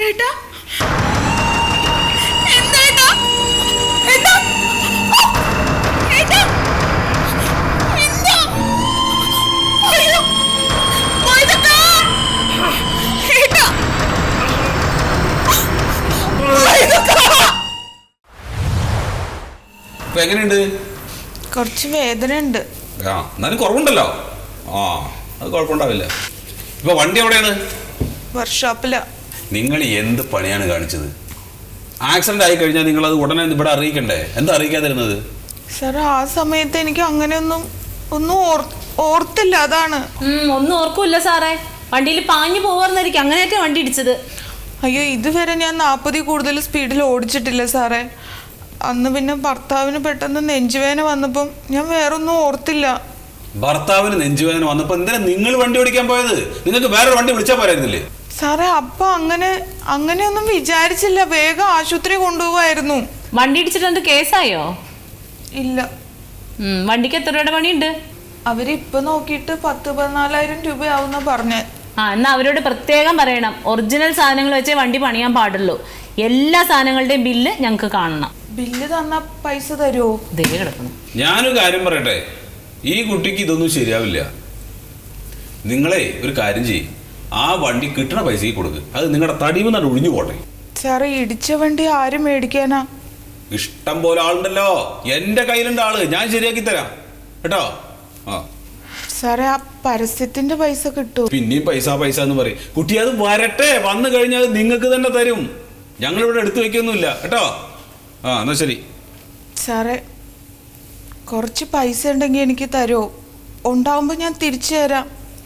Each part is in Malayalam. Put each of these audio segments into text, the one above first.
ഏട്ടാ എന്താ എന്താ ഏട്ടാ എന്താ അയ്യോ മൈദക്കാ ഏട്ടാ മൈദക്കാ ഇപ്പൊ എങ്ങനെയുണ്ട്? കുറച്ച് വേദന ഉണ്ട്. ആ എന്നാലും കുറവുണ്ടല്ലോ. ആ അത് കുഴപ്പമുണ്ടാവില്ല. ഇപ്പൊ വണ്ടി എവിടെയാണ്? വർക്ക്ഷോപ്പിലാ. നിങ്ങൾ എന്ത് പണിയാണ് കാണിച്ചത്? ആക്സിഡന്റ് ആയി കഴിഞ്ഞാൽ നിങ്ങൾ അത് ഉടനെ ഇവിടെ അറിയിക്കണ്ടേ? എന്താ അറിയിക്കാതിരുന്നത്? സാർ ആ സമയത്ത് എനിക്ക് അങ്ങനെയൊന്നും ഓർത്തില്ല, അതാണ്. ഒന്നും ഓർക്കൂല്ല സാറേ. വണ്ടിയിൽ പാഞ്ഞു പോവാർന്നായിരിക്കും അങ്ങനെയൊക്കെ വണ്ടി ഇടിച്ചത്. അയ്യോ ഇതുവരെ ഞാൻ 40 കൂടുതൽ സ്പീഡിൽ ഓടിച്ചിട്ടില്ല സാറേ. അന്ന് പിന്നെ ഭർത്താവിന് പെട്ടെന്ന് നെഞ്ചുവേദന വന്നപ്പം ഞാൻ വേറൊന്നും ഓർത്തില്ല. ഭർത്താവിന് നെഞ്ചുവേദന വന്നപ്പോ എന്തിനാ നിങ്ങൾ വണ്ടി ഓടിക്കാൻ പോയത്? നിങ്ങൾക്ക് വേറെ വണ്ടി വിളിച്ചാൽ പോരായിരുന്നില്ലേ? സാറേ അപ്പൊ അങ്ങനെയൊന്നും വിചാരിച്ചില്ല. വേഗം ആശുപത്രി കൊണ്ടുപോവായിരുന്നു. വണ്ടി ഇടിച്ചിട്ട് കേസായോ? ഇല്ല. വണ്ടിക്ക് എത്ര രൂപയുടെ പണിയുണ്ട്? അവരിപ്പൊ നോക്കിയിട്ട് 10-14,000 രൂപയാവുന്ന പറഞ്ഞേ. എന്നാ അവരോട് പ്രത്യേകം പറയണം, ഒറിജിനൽ സാധനങ്ങൾ വെച്ചേ വണ്ടി പണിയാൻ പാടുള്ളൂ. എല്ലാ സാധനങ്ങളുടെയും ബില്ല് ഞങ്ങൾക്ക് കാണണം. ബില്ല് തന്ന പൈസ തരുമോ? ദേ കിടക്കണം. ഞാനൊരു കാര്യം പറയട്ടെ, ഈ കുട്ടിക്ക് ഇതൊന്നും ശരിയാവില്ല. നിങ്ങളെ ഒരു കാര്യം ചെയ്യും, ആ വണ്ടി കിട്ടണ പൈസക്ക് കൊടുക്ക്. അത് നിങ്ങളുടെ തടിമെന്നാണ് ഒഴിഞ്ഞു പോട്ടെ. സാറേ ഇടിച്ച വണ്ടി ആരും മേടിക്കാനാ? ഇഷ്ടം പോലെ ആളുണ്ടല്ലോ. എന്റെ കയ്യിലുണ്ട് ആള്, ഞാൻ ശരിയാക്കി തരാം കേട്ടോ. ആ സാറേ ആ പരസ്യത്തിന്റെ പൈസ കിട്ടുമോ? പിന്നെയും പൈസ എന്ന് പറയും. കുട്ടി അത് വരട്ടെ, വന്നു കഴിഞ്ഞാൽ നിങ്ങൾക്ക് തന്നെ തരും. ഞങ്ങളിവിടെ എടുത്തു വെക്കൊന്നുമില്ല കേട്ടോ. ആ എന്നാ ശരി. സാറേ കുറച്ച് പൈസ ഉണ്ടെങ്കിൽ എനിക്ക് തരുമോ? ഉണ്ടാവുമ്പോൾ ഞാൻ തിരിച്ചു തരാം.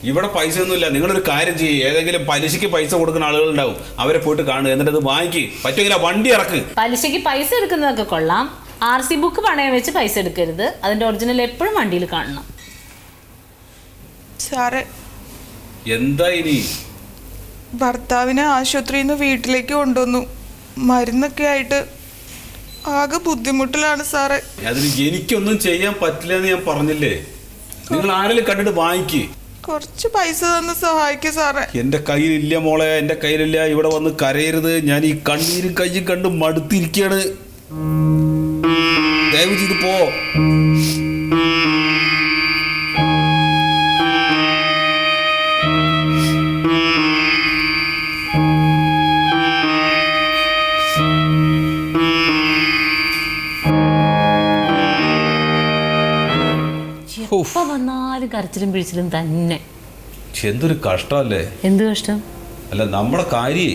ഇവിടെ പൈസ ഒന്നുമില്ല. നിങ്ങളൊരു കാര്യം ചെയ്യും, ഏതെങ്കിലും പലിശയ്ക്ക് പൈസ കൊടുക്കുന്ന ആളുകളുണ്ടാവും, അവരെ പോയിട്ട് കാണുക, എന്നിട്ട് അത് വാങ്ങിക്ക്. പറ്റുമെങ്കിൽ ആ വണ്ടി ഇറക്ക്. പലിശയ്ക്ക് പൈസ എടുക്കുന്നതൊക്കെ കൊള്ളാം. RC ബുക്ക് പണയം വെച്ച് പൈസ എടുക്കരുത്. അതിന്റെ ഒറിജിനൽ എപ്പോഴും വണ്ടിയിൽ കാണണം. സാറേ എന്താ ഇനി? ഭർത്താവിനെ ആശുപത്രിയിൽ നിന്ന് വീട്ടിലേക്ക് കൊണ്ടുവന്നു. മരുന്നൊക്കെ ആയിട്ട് ആകെ ബുദ്ധിമുട്ടിലാണ് സാറേ. അതിന് എനിക്കൊന്നും ചെയ്യാൻ പറ്റില്ല എന്ന് ഞാൻ പറഞ്ഞില്ലേ. നിങ്ങൾ ആരെങ്കിലും കണ്ടിട്ട് വാങ്ങിക്ക്. കുറച്ച് പൈസ തന്ന് സഹായിക്കും സാറേ. എന്റെ കയ്യിലില്ല മോളെ, എന്റെ കയ്യിലില്ല. ഇവിടെ വന്ന് കരയരുത്. ഞാൻ ഈ കണ്ണീരും കയ്യും കണ്ട് മടുത്തിരിക്കുകയാണ്. ദയവ് ചെയ്ത് പോ. എപ്പോ വന്നാലും കരച്ചിലും പിഴിച്ചിലും തന്നെ. എന്തൊരു കഷ്ടമല്ലേ? എന്ത് കഷ്ടം? അല്ല നമ്മുടെ കാര്യേ